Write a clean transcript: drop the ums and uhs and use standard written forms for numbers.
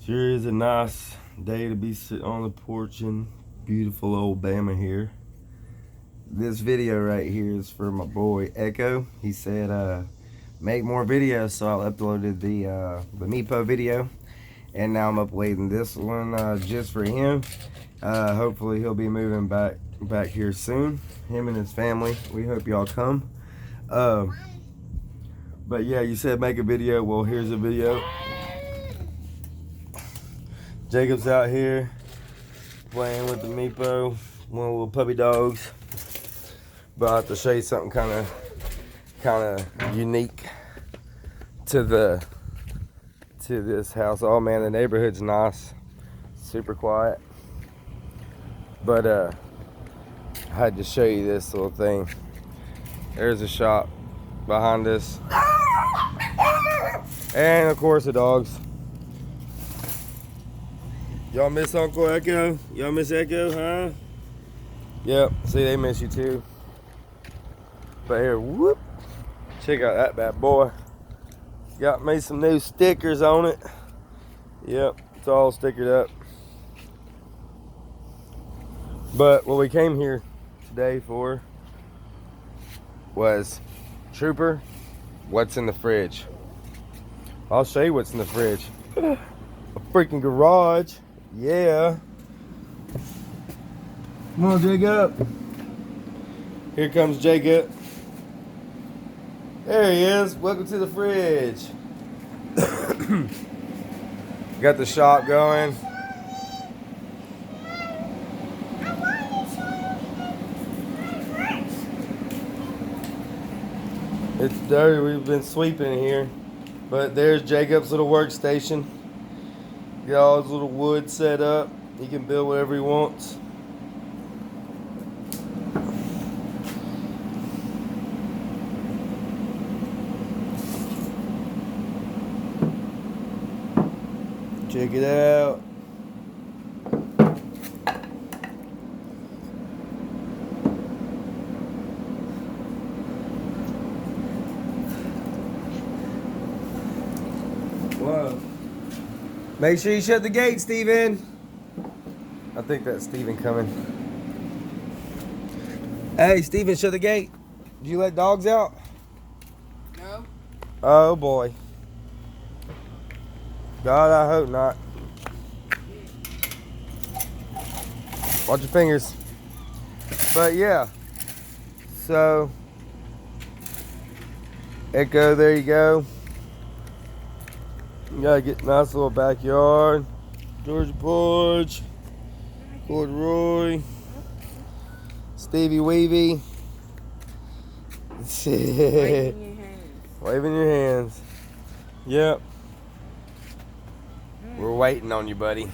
Sure is a nice day to be sitting on the porch in beautiful old Bama here. This video right here is for my boy Echo. He said make more videos, so I uploaded the Meepo video, and now I'm uploading this one just for him. Hopefully he'll be moving back here soon, him and his family. We hope y'all come. But yeah, you said make a video. Well, here's a video. Jacob's out here playing with the Meepo, one of the little puppy dogs. But I have to show you something kind of unique to this house. Oh man, the neighborhood's nice, super quiet. But I had to show you this little thing. There's a shop behind us, and of course the dogs. Y'all miss Uncle Echo? Y'all miss Echo, huh? Yep, see, they miss you too. But here, whoop, check out that bad boy. Got me some new stickers on it. Yep, it's all stickered up. But what we came here today for was, Trooper, what's in the fridge? I'll show you what's in the fridge. A freaking garage. Yeah. Come on, Jacob. Here comes Jacob. There he is. Welcome to the fridge. Got the shop going. It's dirty. We've been sweeping here. But there's Jacob's little workstation. Got all his little wood set up. He can build whatever he wants. Check it out. Whoa. Make sure you shut the gate, Steven. I think that's Steven coming. Hey, Steven, shut the gate. Did you let dogs out? No. Oh, boy. God, I hope not. Watch your fingers. But yeah. So, Echo, there you go. You gotta get a nice little backyard. Georgia porch. Corduroy. Stevie Weavy. Waving your hands. Waving your hands. Yep. We're waiting on you, buddy.